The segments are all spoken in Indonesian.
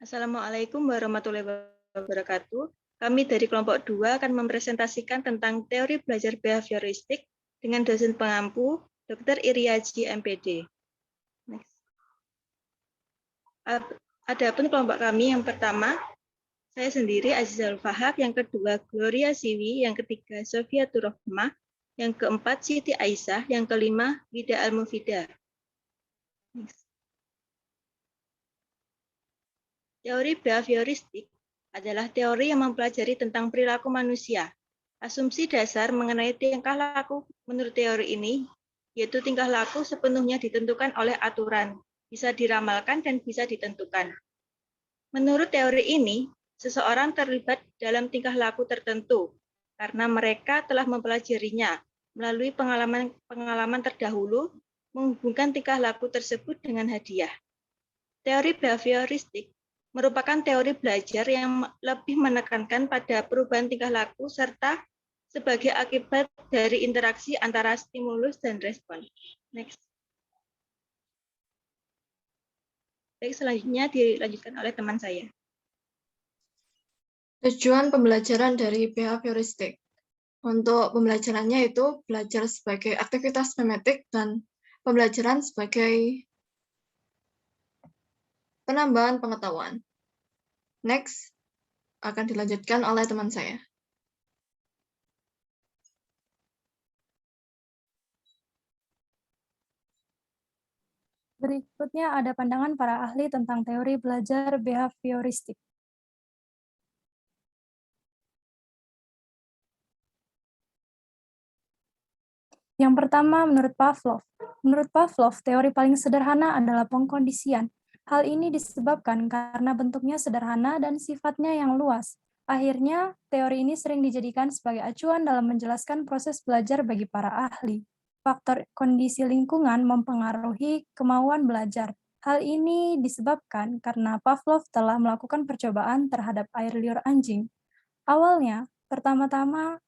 Assalamualaikum warahmatullahi wabarakatuh. Kami dari kelompok 2 akan mempresentasikan tentang teori belajar behavioristik dengan dosen pengampu, Dr. Iriaji, MPD. Next. Adapun kelompok kami yang pertama, saya sendiri Azizal Fahab, yang kedua Gloria Siwi, yang ketiga Sofia Turohmah, yang keempat Siti Aisyah, yang kelima Wida Al-Mufidah. Teori behavioristik adalah teori yang mempelajari tentang perilaku manusia. Asumsi dasar mengenai tingkah laku menurut teori ini, yaitu tingkah laku sepenuhnya ditentukan oleh aturan, bisa diramalkan dan bisa ditentukan. Menurut teori ini, seseorang terlibat dalam tingkah laku tertentu karena mereka telah mempelajarinya melalui pengalaman terdahulu, menghubungkan tingkah laku tersebut dengan hadiah. Teori behavioristik merupakan teori belajar yang lebih menekankan pada perubahan tingkah laku serta sebagai akibat dari interaksi antara stimulus dan respon. Next. Baik, selanjutnya dilanjutkan oleh teman saya. Tujuan pembelajaran dari behavioristik. Untuk pembelajarannya itu belajar sebagai aktivitas memetik dan pembelajaran sebagai penambahan pengetahuan. Next, akan dilanjutkan oleh teman saya. Berikutnya ada pandangan para ahli tentang teori belajar behavioristik. Yang pertama, menurut Pavlov. Menurut Pavlov, teori paling sederhana adalah pengkondisian. Hal ini disebabkan karena bentuknya sederhana dan sifatnya yang luas. Akhirnya, teori ini sering dijadikan sebagai acuan dalam menjelaskan proses belajar bagi para ahli. Faktor kondisi lingkungan mempengaruhi kemauan belajar. Hal ini disebabkan karena Pavlov telah melakukan percobaan terhadap air liur anjing. Awalnya, pertama-tama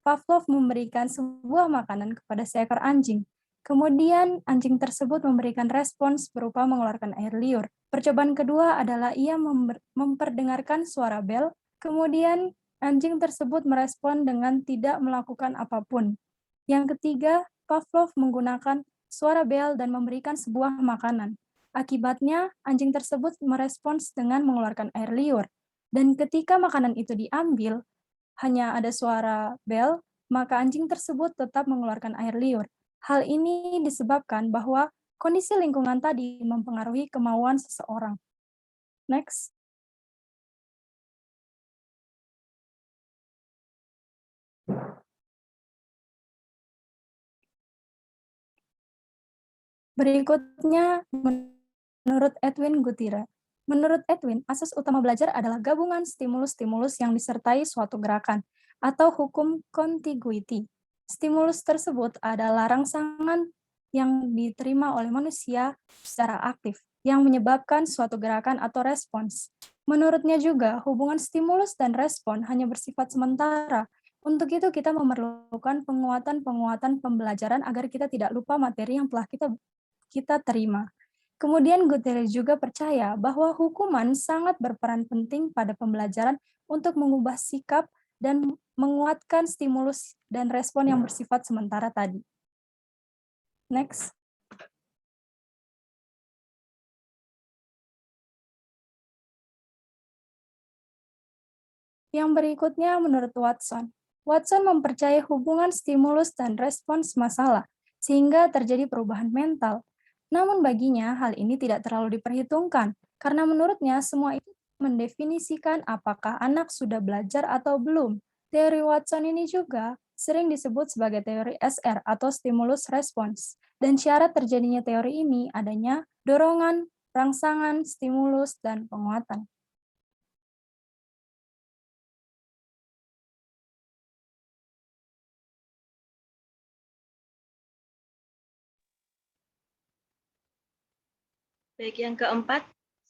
Pavlov memberikan sebuah makanan kepada seekor anjing. Kemudian, anjing tersebut memberikan respons berupa mengeluarkan air liur. Percobaan kedua adalah ia memperdengarkan suara bel, kemudian anjing tersebut merespon dengan tidak melakukan apapun. Yang ketiga, Pavlov menggunakan suara bel dan memberikan sebuah makanan. Akibatnya, anjing tersebut merespons dengan mengeluarkan air liur. Dan ketika makanan itu diambil, hanya ada suara bel, maka anjing tersebut tetap mengeluarkan air liur. Hal ini disebabkan bahwa kondisi lingkungan tadi mempengaruhi kemauan seseorang. Next. Berikutnya, menurut Edwin Gutierrez. Menurut Edwin, asas utama belajar adalah gabungan stimulus-stimulus yang disertai suatu gerakan, atau hukum contiguity. Stimulus tersebut adalah rangsangan yang diterima oleh manusia secara aktif, yang menyebabkan suatu gerakan atau respons. Menurutnya juga, hubungan stimulus dan respon hanya bersifat sementara. Untuk itu, kita memerlukan penguatan-penguatan pembelajaran agar kita tidak lupa materi yang telah kita terima. Kemudian Gutierrez juga percaya bahwa hukuman sangat berperan penting pada pembelajaran untuk mengubah sikap dan menguatkan stimulus dan respon yang bersifat sementara tadi. Next. Yang berikutnya menurut Watson. Watson mempercayai hubungan stimulus dan respons masalah, sehingga terjadi perubahan mental. Namun baginya hal ini tidak terlalu diperhitungkan, karena menurutnya semua itu mendefinisikan apakah anak sudah belajar atau belum. Teori Watson ini juga sering disebut sebagai teori SR atau stimulus respons. Dan syarat terjadinya teori ini adanya dorongan, rangsangan, stimulus, dan penguatan. Baik, yang keempat,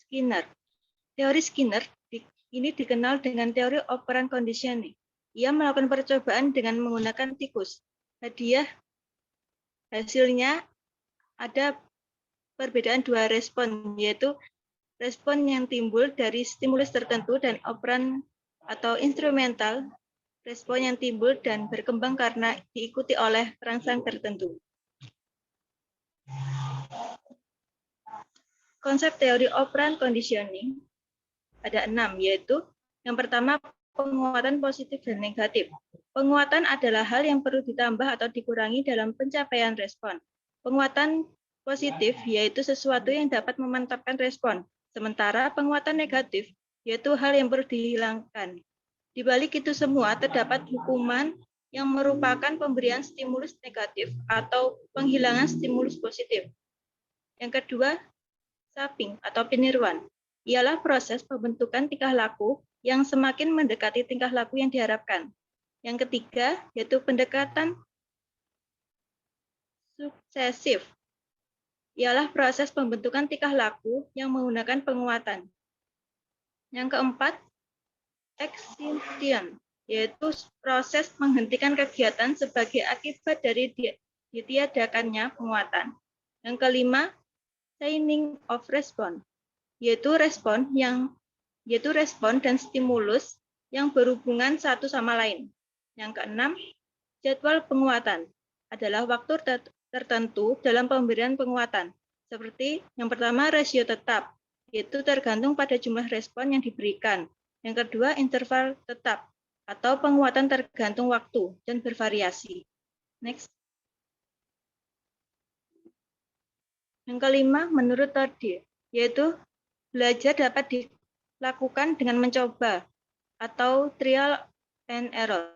Skinner. Teori Skinner ini dikenal dengan teori operant conditioning. Ia melakukan percobaan dengan menggunakan tikus. Hadiah hasilnya ada perbedaan dua respon, yaitu respon yang timbul dari stimulus tertentu, dan operan atau instrumental, respon yang timbul dan berkembang karena diikuti oleh perangsang tertentu. Konsep teori operant conditioning ada 6, yaitu yang pertama penguatan positif dan negatif. Penguatan adalah hal yang perlu ditambah atau dikurangi dalam pencapaian respon. Penguatan positif yaitu sesuatu yang dapat memantapkan respon, sementara penguatan negatif yaitu hal yang perlu dihilangkan. Di balik itu semua terdapat hukuman yang merupakan pemberian stimulus negatif atau penghilangan stimulus positif. Yang kedua, shaping atau peniruan ialah proses pembentukan tingkah laku yang semakin mendekati tingkah laku yang diharapkan. Yang ketiga, yaitu pendekatan suksesif ialah proses pembentukan tingkah laku yang menggunakan penguatan. Yang keempat, extinction, yaitu proses menghentikan kegiatan sebagai akibat dari ditiadakannya penguatan. Yang kelima, chaining of response, yaitu respon dan stimulus yang berhubungan satu sama lain. Yang keenam, jadwal penguatan adalah waktu tertentu dalam pemberian penguatan. Seperti yang pertama, rasio tetap, yaitu tergantung pada jumlah respon yang diberikan. Yang kedua, interval tetap atau penguatan tergantung waktu dan bervariasi. Next. Yang kelima, menurut Tardieu, yaitu belajar dapat dilakukan dengan mencoba atau trial and error.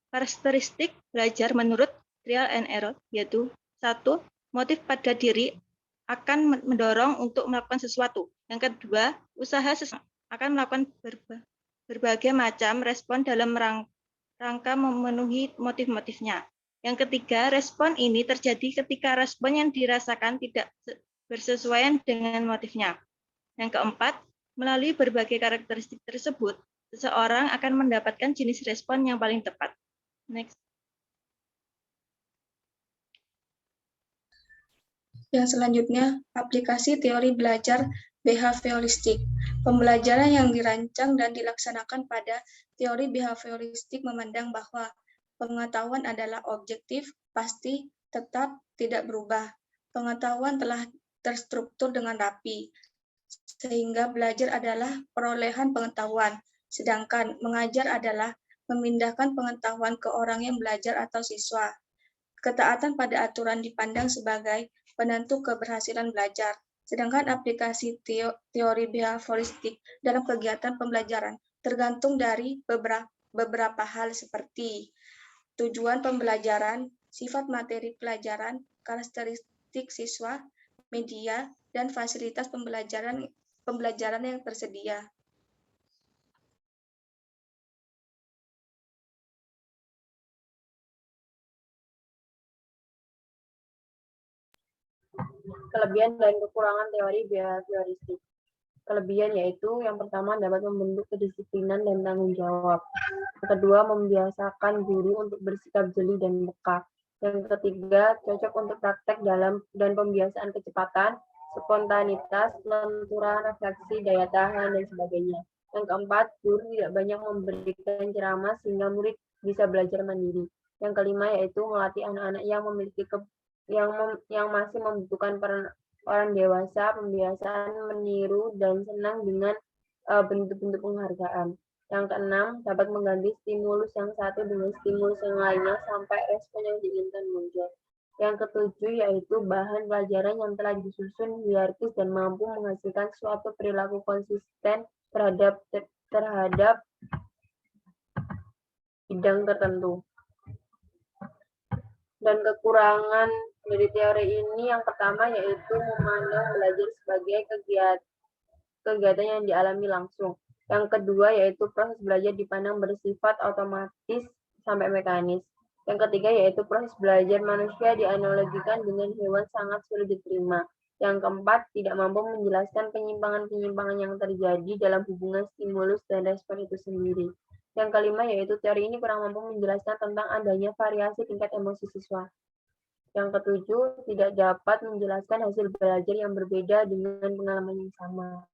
Karakteristik belajar menurut trial and error yaitu 1. Motif pada diri akan mendorong untuk melakukan sesuatu. Yang kedua, usaha akan melakukan berbagai macam respon dalam rangka memenuhi motif-motifnya. Yang ketiga, respon ini terjadi ketika respon yang dirasakan tidak bersesuaian dengan motifnya. Yang keempat, melalui berbagai karakteristik tersebut, seseorang akan mendapatkan jenis respon yang paling tepat. Next. Yang selanjutnya, aplikasi teori belajar behavioristik. Pembelajaran yang dirancang dan dilaksanakan pada teori behavioristik memandang bahwa pengetahuan adalah objektif, pasti, tetap, tidak berubah. Pengetahuan telah terstruktur dengan rapi, sehingga belajar adalah perolehan pengetahuan, sedangkan mengajar adalah memindahkan pengetahuan ke orang yang belajar atau siswa. Ketaatan pada aturan dipandang sebagai penentu keberhasilan belajar, sedangkan aplikasi teori behavioristik dalam kegiatan pembelajaran tergantung dari beberapa hal seperti tujuan pembelajaran, sifat materi pelajaran, karakteristik siswa, media, dan fasilitas pembelajaran yang tersedia. Kelebihan dan kekurangan teori behavioristik. Kelebihan yaitu yang pertama dapat membentuk kedisiplinan dan tanggung jawab. Yang kedua, membiasakan guru untuk bersikap jeli dan peka. Yang ketiga, cocok untuk praktek dalam dan pembiasaan kecepatan, spontanitas, lenturan, refleksi, daya tahan, dan sebagainya. Yang keempat, guru tidak banyak memberikan ceramah sehingga murid bisa belajar mandiri. Yang kelima yaitu melatih anak-anak yang memiliki yang masih membutuhkan orang dewasa, pembiasaan meniru dan senang dengan bentuk-bentuk penghargaan. Yang keenam, dapat mengganti stimulus yang satu dengan stimulus yang lainnya sampai respon yang diinginkan muncul. Yang ketujuh yaitu bahan pelajaran yang telah disusun hierarkis dan mampu menghasilkan suatu perilaku konsisten terhadap bidang tertentu. Dan kekurangan dari teori ini yang pertama yaitu memandang belajar sebagai kegiatan yang dialami langsung. Yang kedua yaitu proses belajar dipandang bersifat otomatis sampai mekanis. Yang ketiga yaitu proses belajar manusia dianalogikan dengan hewan sangat sulit diterima. Yang keempat, tidak mampu menjelaskan penyimpangan-penyimpangan yang terjadi dalam hubungan stimulus dan respon itu sendiri. Yang kelima yaitu teori ini kurang mampu menjelaskan tentang adanya variasi tingkat emosi siswa. Yang ketujuh, tidak dapat menjelaskan hasil belajar yang berbeda dengan pengalaman yang sama.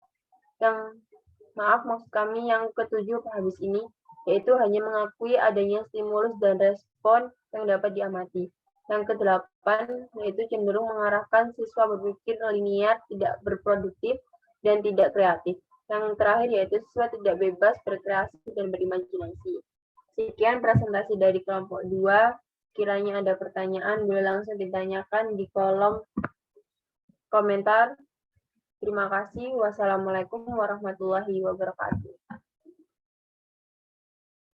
Maksud kami yang ketujuh habis ini, yaitu hanya mengakui adanya stimulus dan respon yang dapat diamati. Yang kedelapan, yaitu cenderung mengarahkan siswa berpikir linear, tidak berproduktif, dan tidak kreatif. Yang terakhir yaitu siswa tidak bebas berkreasi dan berimajinasi. Sekian presentasi dari kelompok 2. Kiranya ada pertanyaan, boleh langsung ditanyakan di kolom komentar. Terima kasih. Wassalamualaikum warahmatullahi wabarakatuh.